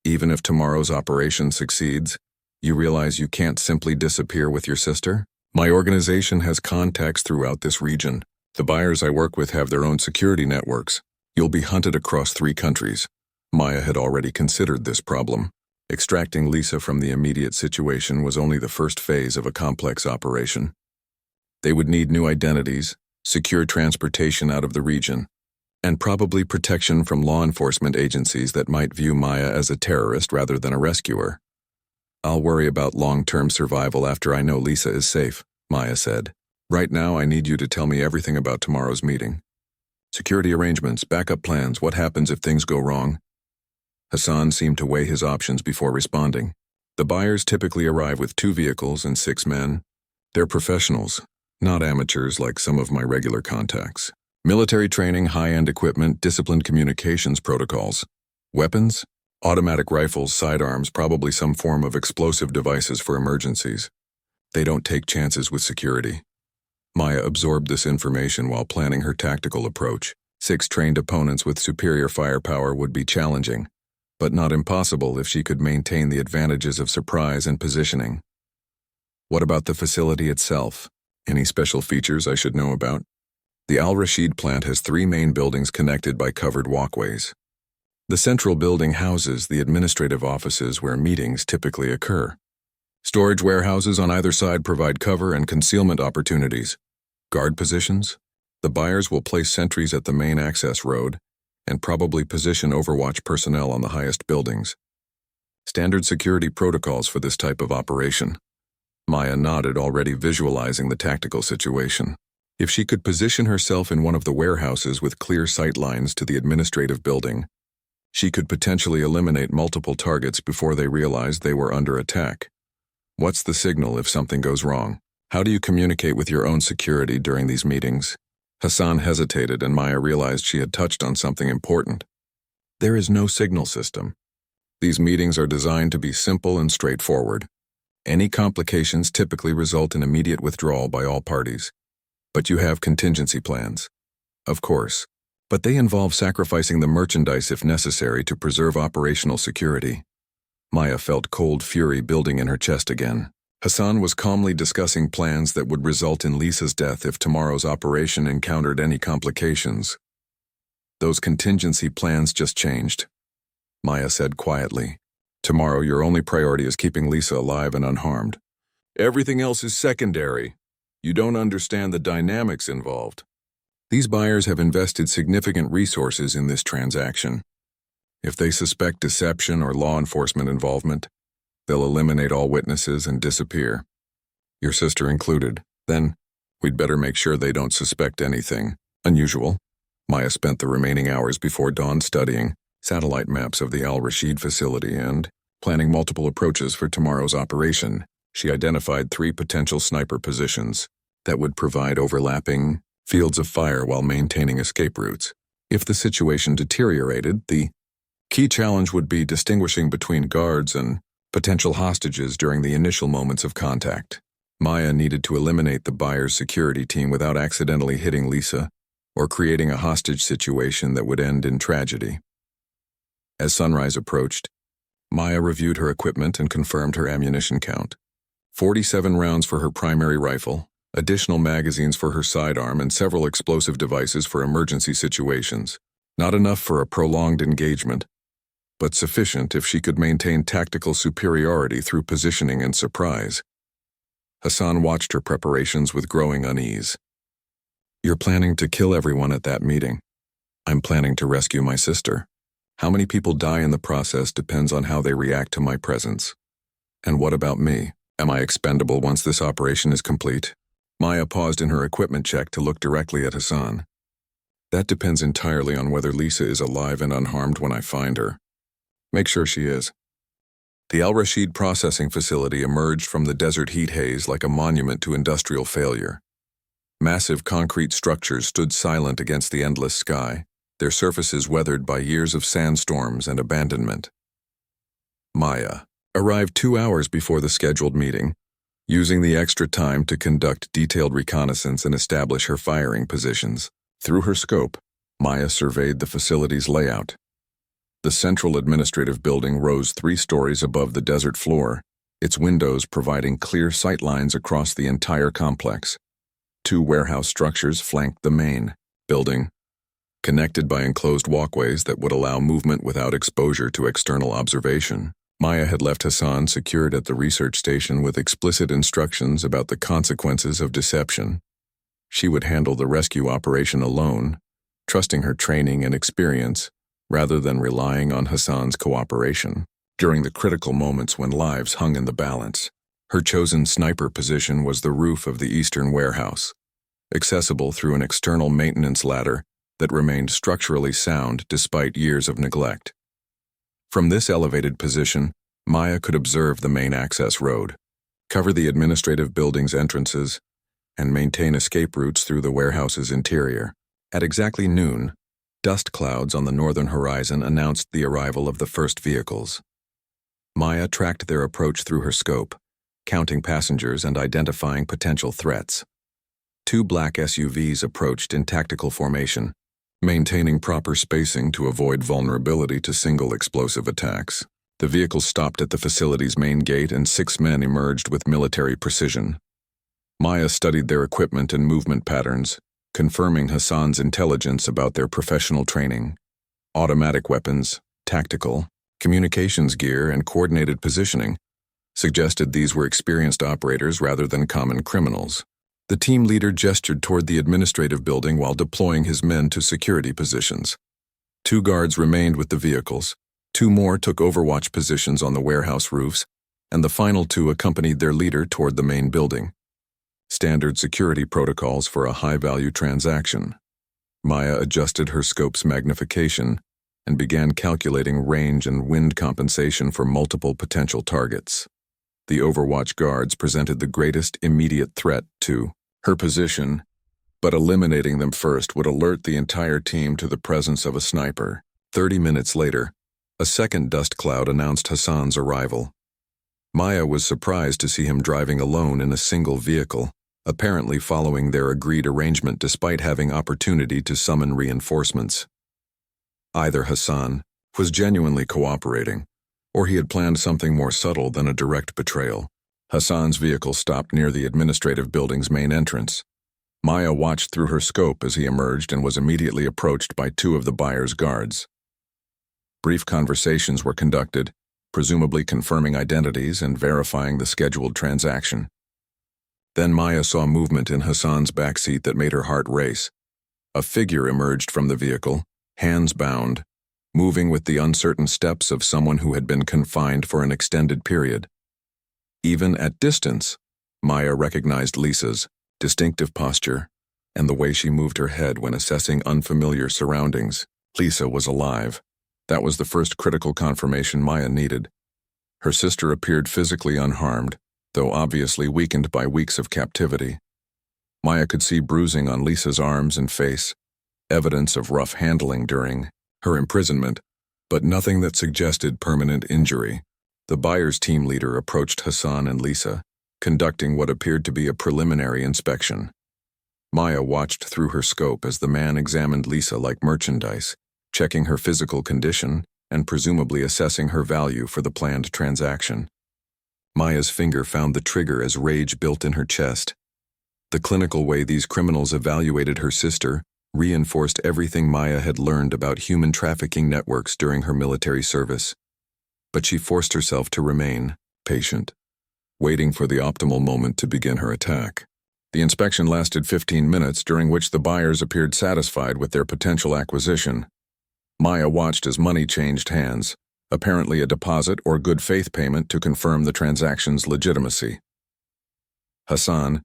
Even if tomorrow's operation succeeds, you realize you can't simply disappear with your sister? My organization has contacts throughout this region. The buyers I work with have their own security networks. You'll be hunted across 3 countries. Maya had already considered this problem. Extracting Lisa from the immediate situation was only the first phase of a complex operation. They would need new identities, secure transportation out of the region, and probably protection from law enforcement agencies that might view Maya as a terrorist rather than a rescuer. I'll worry about long-term survival after I know Lisa is safe, Maya said. Right now, I need you to tell me everything about tomorrow's meeting. Security arrangements, backup plans, what happens if things go wrong? Hassan seemed to weigh his options before responding. The buyers typically arrive with 2 vehicles and 6 men. They're professionals, not amateurs like some of my regular contacts. Military training, high-end equipment, disciplined communications protocols. Weapons? Automatic rifles, sidearms, probably some form of explosive devices for emergencies. They don't take chances with security. Maya absorbed this information while planning her tactical approach. 6 trained opponents with superior firepower would be challenging, but not impossible if she could maintain the advantages of surprise and positioning. What about the facility itself? Any special features I should know about? The Al Rashid plant has 3 main buildings connected by covered walkways. The central building houses the administrative offices where meetings typically occur. Storage warehouses on either side provide cover and concealment opportunities. Guard positions? The buyers will place sentries at the main access road and probably position Overwatch personnel on the highest buildings. Standard security protocols for this type of operation. Maya nodded, already visualizing the tactical situation. If she could position herself in one of the warehouses with clear sight lines to the administrative building, she could potentially eliminate multiple targets before they realized they were under attack. What's the signal if something goes wrong? How do you communicate with your own security during these meetings? Hassan hesitated, and Maya realized she had touched on something important. There is no signal system. These meetings are designed to be simple and straightforward. Any complications typically result in immediate withdrawal by all parties. But you have contingency plans. Of course. But they involve sacrificing the merchandise if necessary to preserve operational security. Maya felt cold fury building in her chest again. Hassan was calmly discussing plans that would result in Lisa's death if tomorrow's operation encountered any complications. Those contingency plans just changed. Maya said quietly, "Tomorrow your only priority is keeping Lisa alive and unharmed. Everything else is secondary. You don't understand the dynamics involved. These buyers have invested significant resources in this transaction. If they suspect deception or law enforcement involvement, they'll eliminate all witnesses and disappear, your sister included. Then, we'd better make sure they don't suspect anything unusual. Maya spent the remaining hours before dawn studying satellite maps of the Al-Rashid facility and planning multiple approaches for tomorrow's operation. She identified 3 potential sniper positions that would provide overlapping fields of fire while maintaining escape routes. If the situation deteriorated, the key challenge would be distinguishing between guards and potential hostages during the initial moments of contact. Maya needed to eliminate the buyer's security team without accidentally hitting Lisa or creating a hostage situation that would end in tragedy. As sunrise approached, Maya reviewed her equipment and confirmed her ammunition count. 47 rounds for her primary rifle, additional magazines for her sidearm, and several explosive devices for emergency situations. Not enough for a prolonged engagement, but sufficient if she could maintain tactical superiority through positioning and surprise. Hassan watched her preparations with growing unease. "You're planning to kill everyone at that meeting. I'm planning to rescue my sister. How many people die in the process depends on how they react to my presence. And what about me? Am I expendable once this operation is complete?" Maya paused in her equipment check to look directly at Hassan. "That depends entirely on whether Lisa is alive and unharmed when I find her. Make sure she is." The Al-Rashid processing facility emerged from the desert heat haze like a monument to industrial failure. Massive concrete structures stood silent against the endless sky, their surfaces weathered by years of sandstorms and abandonment. Maya arrived 2 hours before the scheduled meeting, using the extra time to conduct detailed reconnaissance and establish her firing positions. Through her scope, Maya surveyed the facility's layout. The central administrative building rose 3 stories above the desert floor, its windows providing clear sightlines across the entire complex. 2 warehouse structures flanked the main building, connected by enclosed walkways that would allow movement without exposure to external observation. Maya had left Hassan secured at the research station with explicit instructions about the consequences of deception. She would handle the rescue operation alone, trusting her training and experience rather than relying on Hassan's cooperation. During the critical moments when lives hung in the balance, her chosen sniper position was the roof of the eastern warehouse, accessible through an external maintenance ladder that remained structurally sound despite years of neglect. From this elevated position, Maya could observe the main access road, cover the administrative building's entrances, and maintain escape routes through the warehouse's interior. At exactly noon, dust clouds on the northern horizon announced the arrival of the first vehicles. Maya tracked their approach through her scope, counting passengers and identifying potential threats. 2 black SUVs approached in tactical formation, maintaining proper spacing to avoid vulnerability to single explosive attacks. The vehicles stopped at the facility's main gate and 6 men emerged with military precision. Maya studied their equipment and movement patterns, confirming Hassan's intelligence about their professional training. Automatic weapons, tactical, communications gear, and coordinated positioning suggested these were experienced operators rather than common criminals. The team leader gestured toward the administrative building while deploying his men to security positions. 2 guards remained with the vehicles, 2 more took overwatch positions on the warehouse roofs, and the final 2 accompanied their leader toward the main building. Standard security protocols for a high-value transaction. Maya adjusted her scope's magnification and began calculating range and wind compensation for multiple potential targets. The Overwatch guards presented the greatest immediate threat to her position, but eliminating them first would alert the entire team to the presence of a sniper. 30 minutes later, a second dust cloud announced Hassan's arrival. Maya was surprised to see him driving alone in a single vehicle, apparently following their agreed arrangement despite having opportunity to summon reinforcements. Either Hassan was genuinely cooperating, or he had planned something more subtle than a direct betrayal. Hassan's vehicle stopped near the administrative building's main entrance. Maya watched through her scope as he emerged and was immediately approached by 2 of the buyer's guards. Brief conversations were conducted, presumably confirming identities and verifying the scheduled transaction. Then Maya saw movement in Hassan's backseat that made her heart race. A figure emerged from the vehicle, hands bound, moving with the uncertain steps of someone who had been confined for an extended period. Even at distance, Maya recognized Lisa's distinctive posture and the way she moved her head when assessing unfamiliar surroundings. Lisa was alive. That was the first critical confirmation Maya needed. Her sister appeared physically unharmed, though obviously weakened by weeks of captivity. Maya could see bruising on Lisa's arms and face, evidence of rough handling during her imprisonment, but nothing that suggested permanent injury. The buyer's team leader approached Hassan and Lisa, conducting what appeared to be a preliminary inspection. Maya watched through her scope as the man examined Lisa like merchandise, checking her physical condition and presumably assessing her value for the planned transaction. Maya's finger found the trigger as rage built in her chest. The clinical way these criminals evaluated her sister reinforced everything Maya had learned about human trafficking networks during her military service. But she forced herself to remain patient, waiting for the optimal moment to begin her attack. The inspection lasted 15 minutes, during which the buyers appeared satisfied with their potential acquisition. Maya watched as money changed hands, apparently a deposit or good faith payment to confirm the transaction's legitimacy. Hassan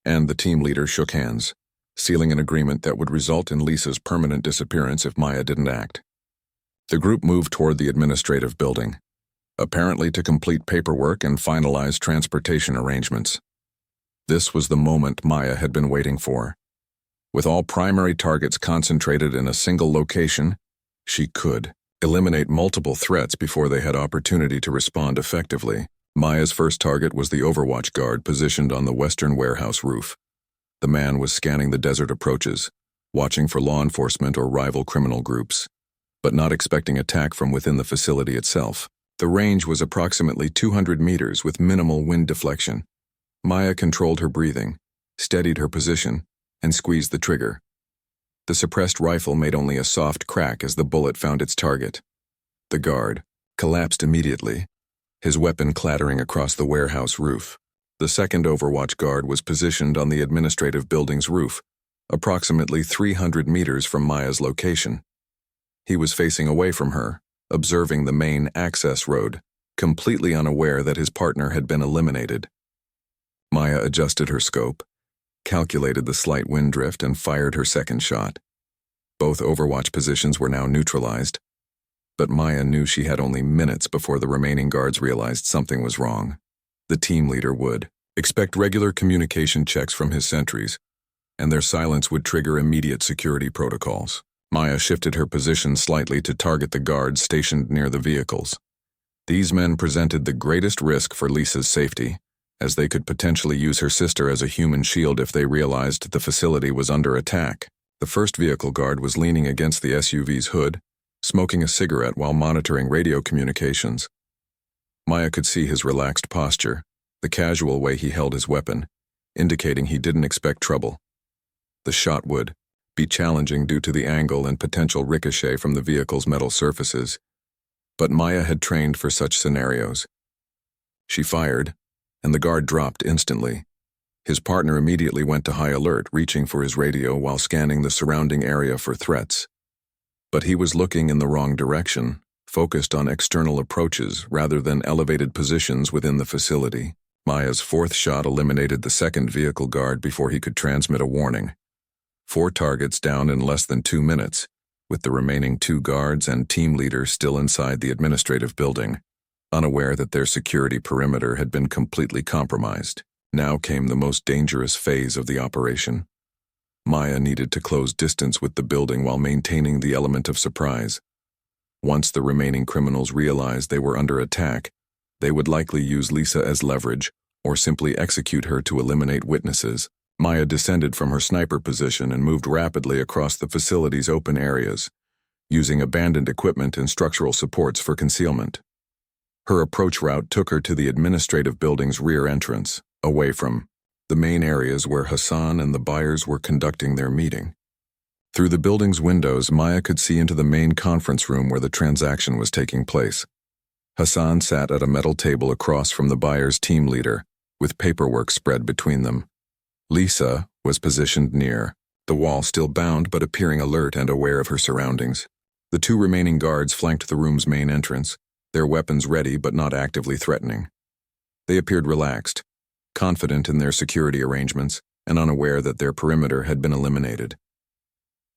and the team leader shook hands, sealing an agreement that would result in Lisa's permanent disappearance if Maya didn't act. The group moved toward the administrative building, apparently to complete paperwork and finalize transportation arrangements. This was the moment Maya had been waiting for. With all primary targets concentrated in a single location, she could eliminate multiple threats before they had opportunity to respond effectively. Maya's first target was the Overwatch guard positioned on the western warehouse roof. The man was scanning the desert approaches, watching for law enforcement or rival criminal groups, but not expecting attack from within the facility itself. The range was approximately 200 meters with minimal wind deflection. Maya controlled her breathing, steadied her position, and squeezed the trigger. The suppressed rifle made only a soft crack as the bullet found its target. The guard collapsed immediately, his weapon clattering across the warehouse roof. The second Overwatch guard was positioned on the administrative building's roof, approximately 300 meters from Maya's location. He was facing away from her, observing the main access road, completely unaware that his partner had been eliminated. Maya adjusted her scope, calculated the slight wind drift, and fired her second shot. Both Overwatch positions were now neutralized, but Maya knew she had only minutes before the remaining guards realized something was wrong. The team leader would expect regular communication checks from his sentries, and their silence would trigger immediate security protocols. Maya shifted her position slightly to target the guards stationed near the vehicles. These men presented the greatest risk for Lisa's safety, as they could potentially use her sister as a human shield if they realized the facility was under attack. The first vehicle guard was leaning against the SUV's hood, smoking a cigarette while monitoring radio communications. Maya could see his relaxed posture, the casual way he held his weapon, indicating he didn't expect trouble. The shot would be challenging due to the angle and potential ricochet from the vehicle's metal surfaces, but Maya had trained for such scenarios. She fired, and the guard dropped instantly. His partner immediately went to high alert, reaching for his radio while scanning the surrounding area for threats. But he was looking in the wrong direction, focused on external approaches rather than elevated positions within the facility. Maya's fourth shot eliminated the second vehicle guard before he could transmit a warning. 4 targets down in less than 2 minutes, with the remaining 2 guards and team leader still inside the administrative building, unaware that their security perimeter had been completely compromised. Now came the most dangerous phase of the operation. Maya needed to close distance with the building while maintaining the element of surprise. Once the remaining criminals realized they were under attack, they would likely use Lisa as leverage or simply execute her to eliminate witnesses. Maya descended from her sniper position and moved rapidly across the facility's open areas, using abandoned equipment and structural supports for concealment. Her approach route took her to the administrative building's rear entrance, away from the main areas where Hassan and the buyers were conducting their meeting. Through the building's windows, Maya could see into the main conference room where the transaction was taking place. Hassan sat at a metal table across from the buyer's team leader, with paperwork spread between them. Lisa was positioned near, the wall still bound but appearing alert and aware of her surroundings. The two remaining guards flanked the room's main entrance, their weapons ready but not actively threatening. They appeared relaxed, confident in their security arrangements, and unaware that their perimeter had been eliminated.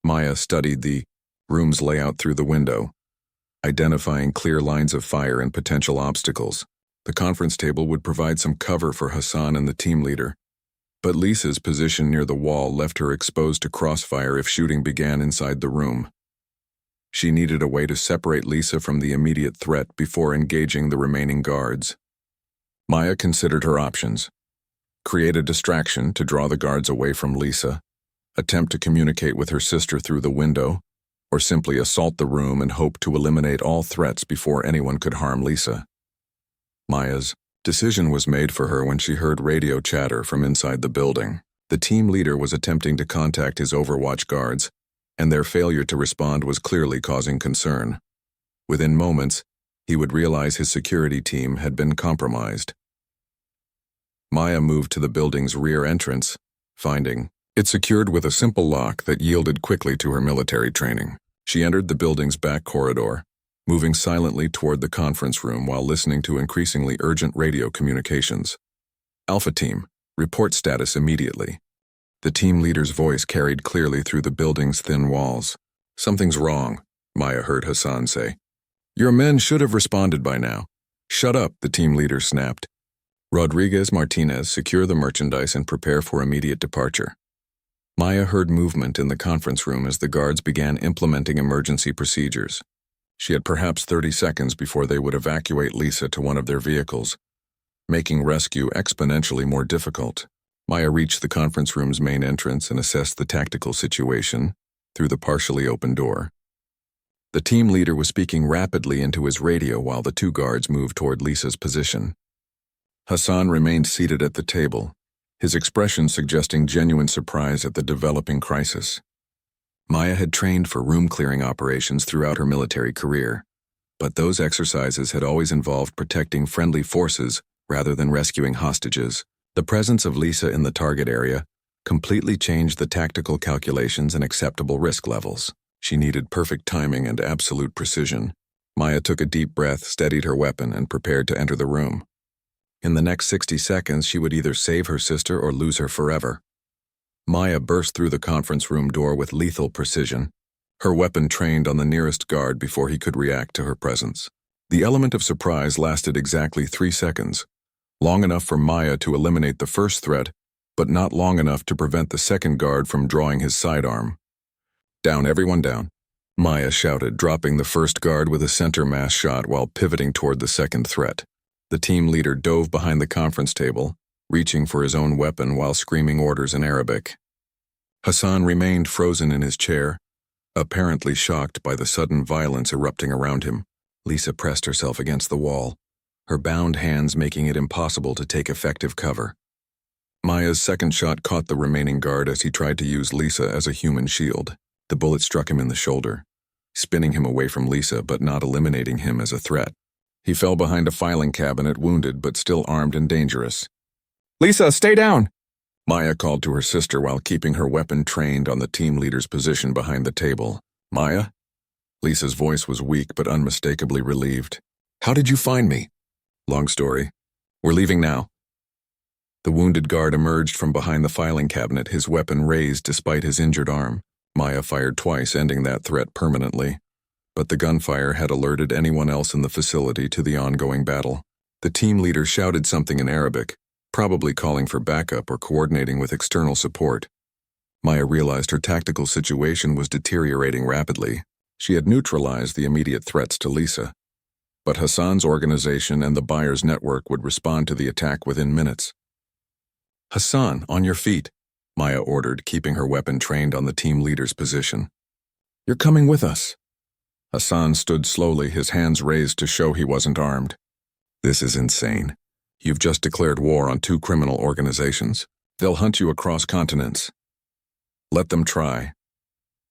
Maya studied the room's layout through the window, identifying clear lines of fire and potential obstacles. The conference table would provide some cover for Hassan and the team leader, but Lisa's position near the wall left her exposed to crossfire if shooting began inside the room. She needed a way to separate Lisa from the immediate threat before engaging the remaining guards. Maya considered her options: create a distraction to draw the guards away from Lisa, attempt to communicate with her sister through the window, or simply assault the room and hope to eliminate all threats before anyone could harm Lisa. Maya's decision was made for her when she heard radio chatter from inside the building. The team leader was attempting to contact his Overwatch guards, and their failure to respond was clearly causing concern. Within moments, he would realize his security team had been compromised. Maya moved to the building's rear entrance, finding it secured with a simple lock that yielded quickly to her military training. She entered the building's back corridor, moving silently toward the conference room while listening to increasingly urgent radio communications. Alpha Team, report status immediately. The team leader's voice carried clearly through the building's thin walls. Something's wrong, Maya heard Hassan say. Your men should have responded by now. Shut up, the team leader snapped. Rodriguez Martinez, secure the merchandise and prepare for immediate departure. Maya heard movement in the conference room as the guards began implementing emergency procedures. She had perhaps 30 seconds before they would evacuate Lisa to one of their vehicles, making rescue exponentially more difficult. Maya reached the conference room's main entrance and assessed the tactical situation through the partially open door. The team leader was speaking rapidly into his radio while the two guards moved toward Lisa's position. Hassan remained seated at the table, his expression suggesting genuine surprise at the developing crisis. Maya had trained for room-clearing operations throughout her military career, but those exercises had always involved protecting friendly forces rather than rescuing hostages. The presence of Lisa in the target area completely changed the tactical calculations and acceptable risk levels. She needed perfect timing and absolute precision. Maya took a deep breath, steadied her weapon, and prepared to enter the room. In the next 60 seconds, she would either save her sister or lose her forever. Maya burst through the conference room door with lethal precision, her weapon trained on the nearest guard before he could react to her presence. The element of surprise lasted exactly 3 seconds, long enough for Maya to eliminate the first threat, but not long enough to prevent the second guard from drawing his sidearm. Down, everyone down, Maya shouted, dropping the first guard with a center mass shot while pivoting toward the second threat. The team leader dove behind the conference table, reaching for his own weapon while screaming orders in Arabic. Hassan remained frozen in his chair, apparently shocked by the sudden violence erupting around him. Lisa pressed herself against the wall, her bound hands making it impossible to take effective cover. Maya's second shot caught the remaining guard as he tried to use Lisa as a human shield. The bullet struck him in the shoulder, spinning him away from Lisa but not eliminating him as a threat. He fell behind a filing cabinet, wounded but still armed and dangerous. Lisa, stay down! Maya called to her sister while keeping her weapon trained on the team leader's position behind the table. Maya? Lisa's voice was weak but unmistakably relieved. How did you find me? Long story. We're leaving now. The wounded guard emerged from behind the filing cabinet, his weapon raised despite his injured arm. Maya fired twice, ending that threat permanently. But the gunfire had alerted anyone else in the facility to the ongoing battle. The team leader shouted something in Arabic, probably calling for backup or coordinating with external support. Maya realized her tactical situation was deteriorating rapidly. She had neutralized the immediate threats to Lisa, but Hassan's organization and the buyer's network would respond to the attack within minutes. Hassan, on your feet, Maya ordered, keeping her weapon trained on the team leader's position. You're coming with us. Hassan stood slowly, his hands raised to show he wasn't armed. This is insane. You've just declared war on 2 criminal organizations. They'll hunt you across continents. Let them try.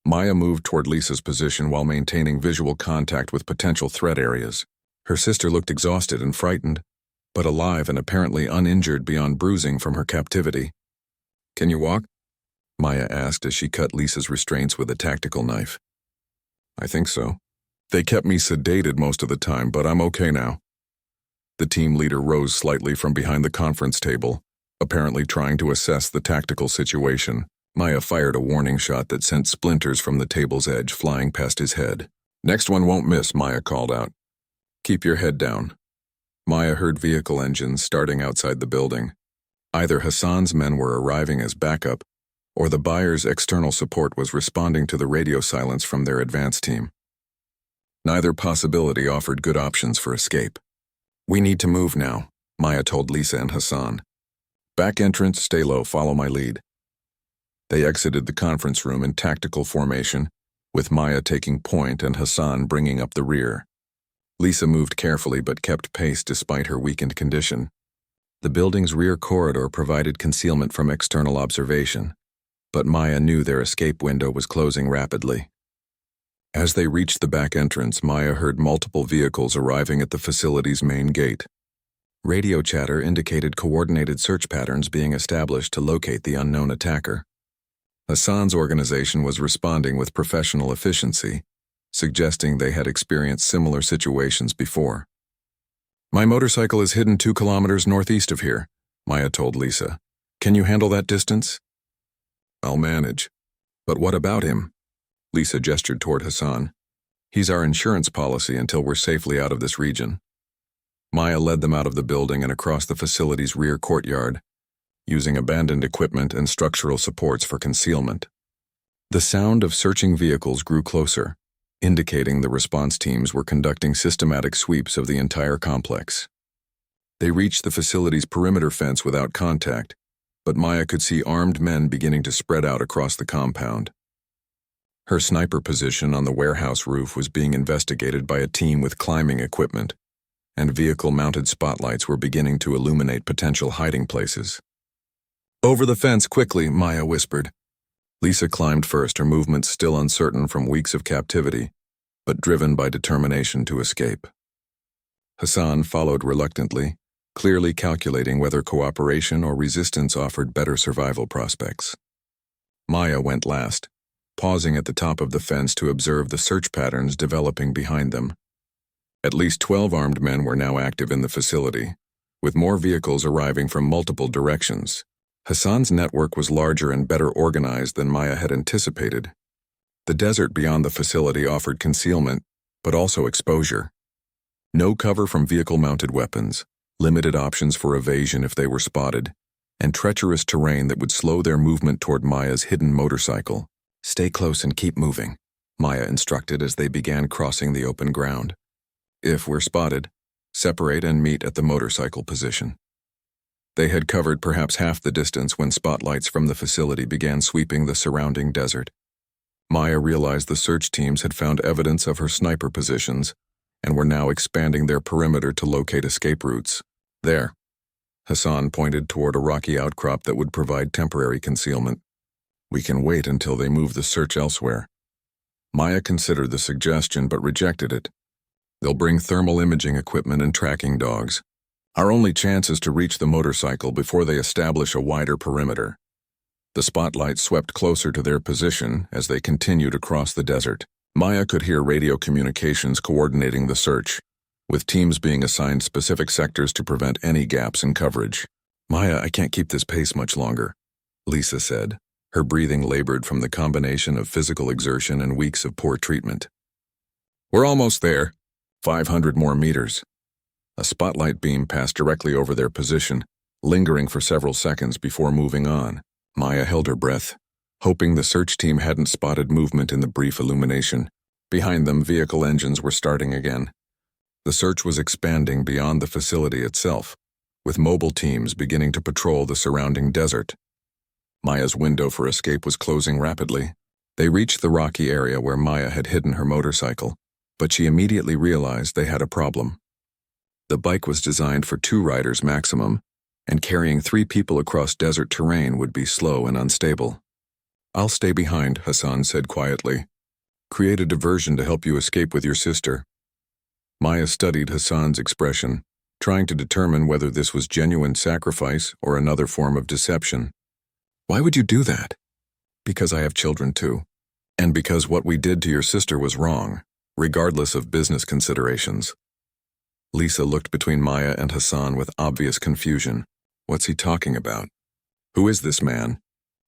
Maya moved toward Lisa's position while maintaining visual contact with potential threat areas. Her sister looked exhausted and frightened, but alive and apparently uninjured beyond bruising from her captivity. Can you walk? Maya asked as she cut Lisa's restraints with a tactical knife. I think so. They kept me sedated most of the time, but I'm okay now. The team leader rose slightly from behind the conference table, apparently trying to assess the tactical situation. Maya fired a warning shot that sent splinters from the table's edge flying past his head. Next one won't miss, Maya called out. Keep your head down. Maya heard vehicle engines starting outside the building. Either Hassan's men were arriving as backup, or the buyer's external support was responding to the radio silence from their advance team. Neither possibility offered good options for escape. We need to move now, Maya told Lisa and Hassan. Back entrance, stay low, follow my lead. They exited the conference room in tactical formation, with Maya taking point and Hassan bringing up the rear. Lisa moved carefully but kept pace despite her weakened condition. The building's rear corridor provided concealment from external observation, but Maya knew their escape window was closing rapidly. As they reached the back entrance, Maya heard multiple vehicles arriving at the facility's main gate. Radio chatter indicated coordinated search patterns being established to locate the unknown attacker. Hassan's organization was responding with professional efficiency, suggesting they had experienced similar situations before. My motorcycle is hidden 2 kilometers northeast of here, Maya told Lisa. Can you handle that distance? I'll manage. But what about him? Lisa gestured toward Hassan. He's our insurance policy until we're safely out of this region. Maya led them out of the building and across the facility's rear courtyard, using abandoned equipment and structural supports for concealment. The sound of searching vehicles grew closer, indicating the response teams were conducting systematic sweeps of the entire complex. They reached the facility's perimeter fence without contact, but Maya could see armed men beginning to spread out across the compound. Her sniper position on the warehouse roof was being investigated by a team with climbing equipment, and vehicle-mounted spotlights were beginning to illuminate potential hiding places. Over the fence quickly, Maya whispered. Lisa climbed first, her movements still uncertain from weeks of captivity, but driven by determination to escape. Hassan followed reluctantly, clearly calculating whether cooperation or resistance offered better survival prospects. Maya went last, pausing at the top of the fence to observe the search patterns developing behind them. At least 12 armed men were now active in the facility, with more vehicles arriving from multiple directions. Hassan's network was larger and better organized than Maya had anticipated. The desert beyond the facility offered concealment, but also exposure. No cover from vehicle-mounted weapons, limited options for evasion if they were spotted, and treacherous terrain that would slow their movement toward Maya's hidden motorcycle. Stay close and keep moving, Maya instructed as they began crossing the open ground. If we're spotted, separate and meet at the motorcycle position. They had covered perhaps half the distance when spotlights from the facility began sweeping the surrounding desert. Maya realized the search teams had found evidence of her sniper positions and were now expanding their perimeter to locate escape routes. There. Hassan pointed toward a rocky outcrop that would provide temporary concealment. We can wait until they move the search elsewhere. Maya considered the suggestion but rejected it. They'll bring thermal imaging equipment and tracking dogs. Our only chance is to reach the motorcycle before they establish a wider perimeter. The spotlight swept closer to their position as they continued across the desert. Maya could hear radio communications coordinating the search, with teams being assigned specific sectors to prevent any gaps in coverage. Maya, I can't keep this pace much longer, Lisa said. Her breathing labored from the combination of physical exertion and weeks of poor treatment. We're almost there. 500 more meters. A spotlight beam passed directly over their position, lingering for several seconds before moving on. Maya held her breath, hoping the search team hadn't spotted movement in the brief illumination. Behind them, vehicle engines were starting again. The search was expanding beyond the facility itself, with mobile teams beginning to patrol the surrounding desert. Maya's window for escape was closing rapidly. They reached the rocky area where Maya had hidden her motorcycle, but she immediately realized they had a problem. The bike was designed for 2 riders maximum, and carrying 3 people across desert terrain would be slow and unstable. I'll stay behind, Hassan said quietly. Create a diversion to help you escape with your sister. Maya studied Hassan's expression, trying to determine whether this was genuine sacrifice or another form of deception. Why would you do that? Because I have children too. And because what we did to your sister was wrong, regardless of business considerations. Lisa looked between Maya and Hassan with obvious confusion. What's he talking about? Who is this man?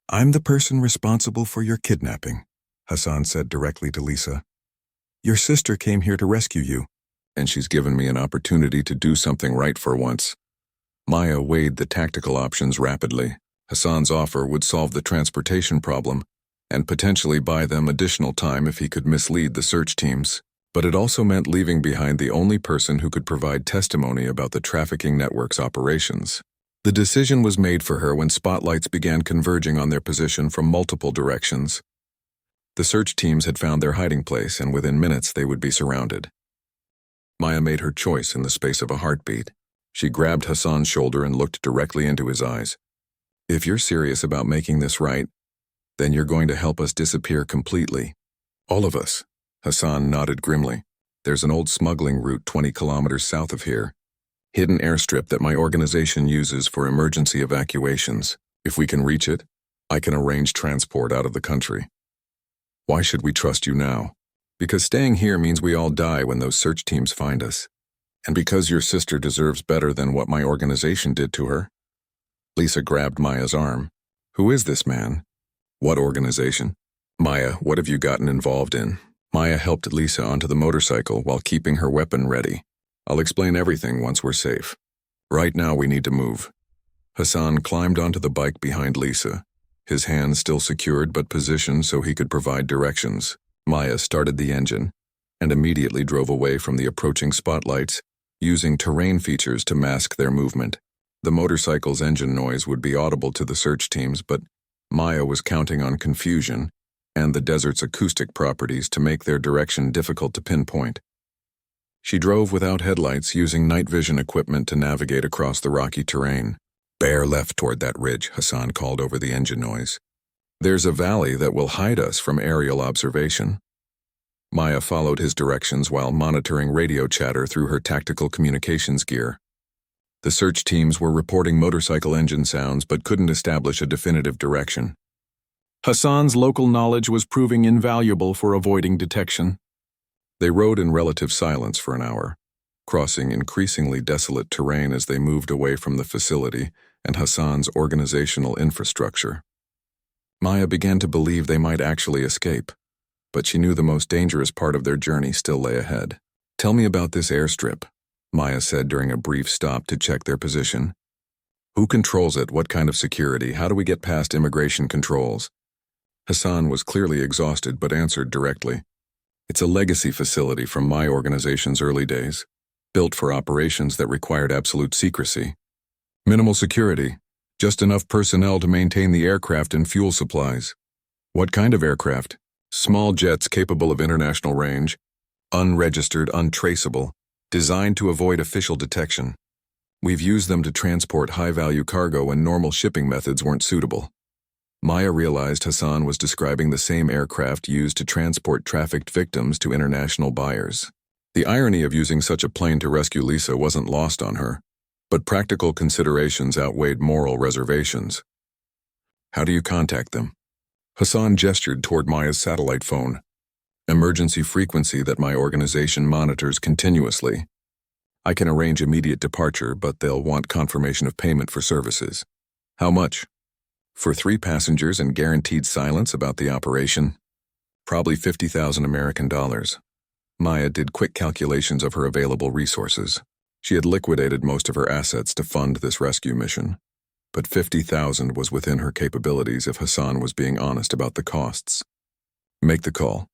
I'm the person responsible for your kidnapping, Hassan said directly to Lisa. Your sister came here to rescue you, and she's given me an opportunity to do something right for once. Maya weighed the tactical options rapidly. Hassan's offer would solve the transportation problem and potentially buy them additional time if he could mislead the search teams. But it also meant leaving behind the only person who could provide testimony about the trafficking network's operations. The decision was made for her when spotlights began converging on their position from multiple directions. The search teams had found their hiding place, and within minutes they would be surrounded. Maya made her choice in the space of a heartbeat. She grabbed Hassan's shoulder and looked directly into his eyes. If you're serious about making this right, then you're going to help us disappear completely. All of us. Hassan nodded grimly. There's an old smuggling route 20 kilometers south of here. Hidden airstrip that my organization uses for emergency evacuations. If we can reach it, I can arrange transport out of the country. Why should we trust you now? Because staying here means we all die when those search teams find us. And because your sister deserves better than what my organization did to her. Lisa grabbed Maya's arm. Who is this man? What organization? Maya, what have you gotten involved in? Maya helped Lisa onto the motorcycle while keeping her weapon ready. I'll explain everything once we're safe. Right now we need to move. Hassan climbed onto the bike behind Lisa, his hands still secured but positioned so he could provide directions. Maya started the engine and immediately drove away from the approaching spotlights, using terrain features to mask their movement. The motorcycle's engine noise would be audible to the search teams, but Maya was counting on confusion and the desert's acoustic properties to make their direction difficult to pinpoint. She drove without headlights, using night vision equipment to navigate across the rocky terrain. Bear left toward that ridge, Hassan called over the engine noise. There's a valley that will hide us from aerial observation. Maya followed his directions while monitoring radio chatter through her tactical communications gear. The search teams were reporting motorcycle engine sounds but couldn't establish a definitive direction. Hassan's local knowledge was proving invaluable for avoiding detection. They rode in relative silence for an hour, crossing increasingly desolate terrain as they moved away from the facility and Hassan's organizational infrastructure. Maya began to believe they might actually escape, but she knew the most dangerous part of their journey still lay ahead. Tell me about this airstrip, Maya said during a brief stop to check their position. Who controls it? What kind of security? How do we get past immigration controls? Hassan was clearly exhausted but answered directly. It's a legacy facility from my organization's early days, built for operations that required absolute secrecy. Minimal security, just enough personnel to maintain the aircraft and fuel supplies. What kind of aircraft? Small jets capable of international range, unregistered, untraceable, designed to avoid official detection. We've used them to transport high-value cargo when normal shipping methods weren't suitable. Maya realized Hassan was describing the same aircraft used to transport trafficked victims to international buyers. The irony of using such a plane to rescue Lisa wasn't lost on her, but practical considerations outweighed moral reservations. How do you contact them? Hassan gestured toward Maya's satellite phone. Emergency frequency that my organization monitors continuously. I can arrange immediate departure, but they'll want confirmation of payment for services. How much? For 3 passengers and guaranteed silence about the operation? Probably 50,000 American dollars. Maya did quick calculations of her available resources. She had liquidated most of her assets to fund this rescue mission, but 50,000 was within her capabilities if Hassan was being honest about the costs. Make the call.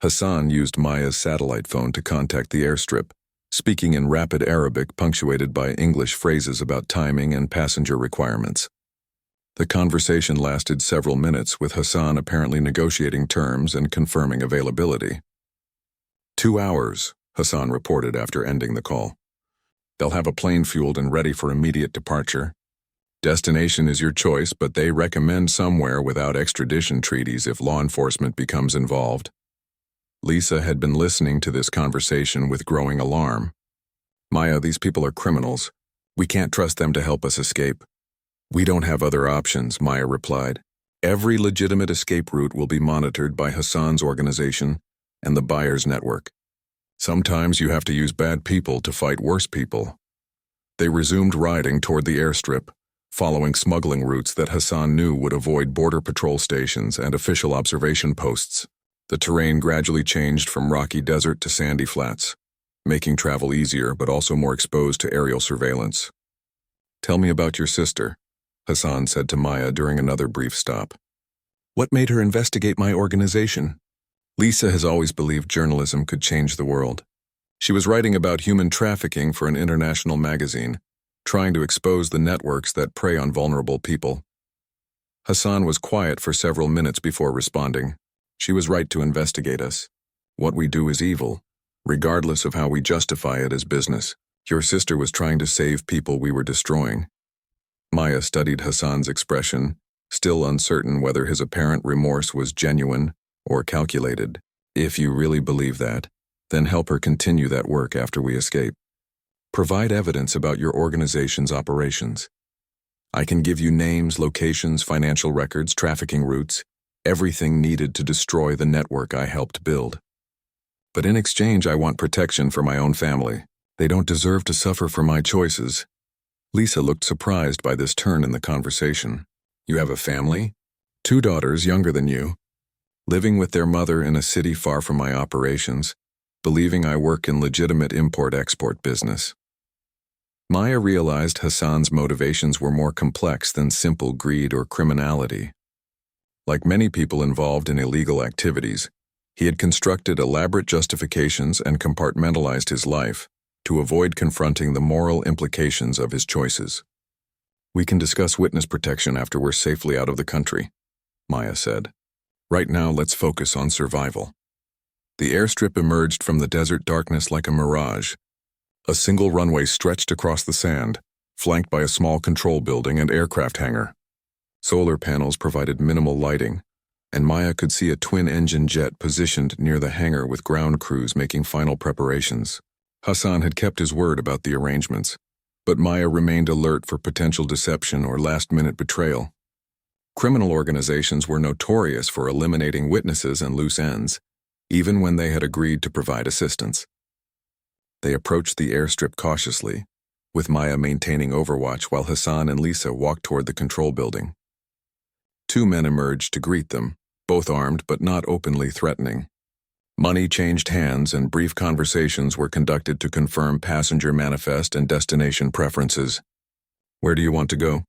Hassan used Maya's satellite phone to contact the airstrip, speaking in rapid Arabic punctuated by English phrases about timing and passenger requirements. The conversation lasted several minutes, with Hassan apparently negotiating terms and confirming availability. 2 hours, Hassan reported after ending the call. They'll have a plane fueled and ready for immediate departure. Destination is your choice, but they recommend somewhere without extradition treaties if law enforcement becomes involved. Lisa had been listening to this conversation with growing alarm. Maya, these people are criminals. We can't trust them to help us escape. We don't have other options, Maya replied. Every legitimate escape route will be monitored by Hassan's organization and the buyer's network. Sometimes you have to use bad people to fight worse people. They resumed riding toward the airstrip, following smuggling routes that Hassan knew would avoid border patrol stations and official observation posts. The terrain gradually changed from rocky desert to sandy flats, making travel easier but also more exposed to aerial surveillance. "Tell me about your sister," Hassan said to Maya during another brief stop. "What made her investigate my organization?" Lisa has always believed journalism could change the world. She was writing about human trafficking for an international magazine, trying to expose the networks that prey on vulnerable people. Hassan was quiet for several minutes before responding. "She was right to investigate us. What we do is evil, regardless of how we justify it as business. Your sister was trying to save people we were destroying." Maya studied Hassan's expression, still uncertain whether his apparent remorse was genuine or calculated. "If you really believe that, then help her continue that work after we escape. Provide evidence about your organization's operations. I can give you names, locations, financial records, trafficking routes, everything needed to destroy the network I helped build. But in exchange, I want protection for my own family. They don't deserve to suffer for my choices." Lisa looked surprised by this turn in the conversation. "You have a family? 2 daughters younger than you, living with their mother in a city far from my operations, believing I work in legitimate import-export business." Maya realized Hassan's motivations were more complex than simple greed or criminality. Like many people involved in illegal activities, he had constructed elaborate justifications and compartmentalized his life to avoid confronting the moral implications of his choices. "We can discuss witness protection after we're safely out of the country," Maya said. "Right now, let's focus on survival." The airstrip emerged from the desert darkness like a mirage. A single runway stretched across the sand, flanked by a small control building and aircraft hangar. Solar panels provided minimal lighting, and Maya could see a twin-engine jet positioned near the hangar with ground crews making final preparations. Hassan had kept his word about the arrangements, but Maya remained alert for potential deception or last-minute betrayal. Criminal organizations were notorious for eliminating witnesses and loose ends, even when they had agreed to provide assistance. They approached the airstrip cautiously, with Maya maintaining overwatch while Hassan and Lisa walked toward the control building. 2 men emerged to greet them, both armed but not openly threatening. Money changed hands and brief conversations were conducted to confirm passenger manifest and destination preferences. "Where do you want to go?"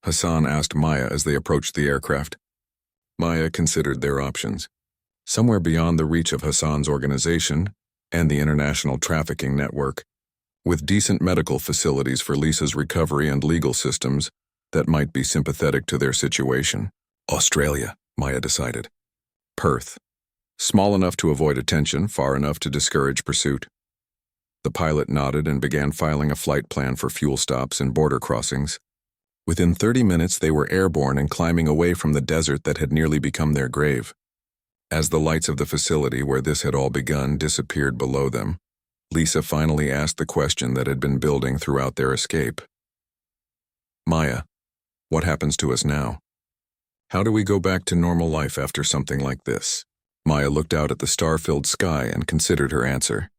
Hassan asked Maya as they approached the aircraft. Maya considered their options. Somewhere beyond the reach of Hassan's organization and the international trafficking network, with decent medical facilities for Lisa's recovery and legal systems that might be sympathetic to their situation. "Australia," Maya decided. "Perth. Small enough to avoid attention, far enough to discourage pursuit." The pilot nodded and began filing a flight plan for fuel stops and border crossings. Within 30 minutes, they were airborne and climbing away from the desert that had nearly become their grave. As the lights of the facility where this had all begun disappeared below them, Lisa finally asked the question that had been building throughout their escape. "Maya, what happens to us now? How do we go back to normal life after something like this?" Maya looked out at the star-filled sky and considered her answer.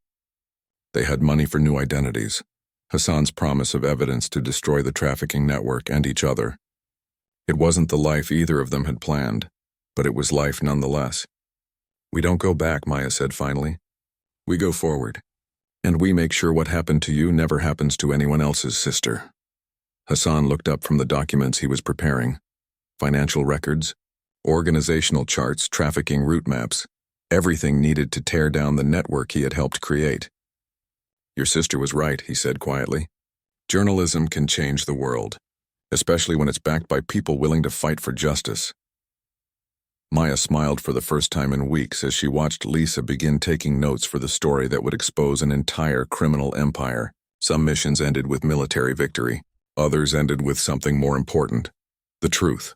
They had money for new identities, Hassan's promise of evidence to destroy the trafficking network and each other. It wasn't the life either of them had planned, but it was life nonetheless. "We don't go back," Maya said finally. "We go forward. And we make sure what happened to you never happens to anyone else's sister." Hassan looked up from the documents he was preparing. Financial records, organizational charts, trafficking route maps, everything needed to tear down the network he had helped create. "Your sister was right," he said quietly. "Journalism can change the world, especially when it's backed by people willing to fight for justice." Maya smiled for the first time in weeks as she watched Lisa begin taking notes for the story that would expose an entire criminal empire. Some missions ended with military victory. Others ended with something more important: the truth.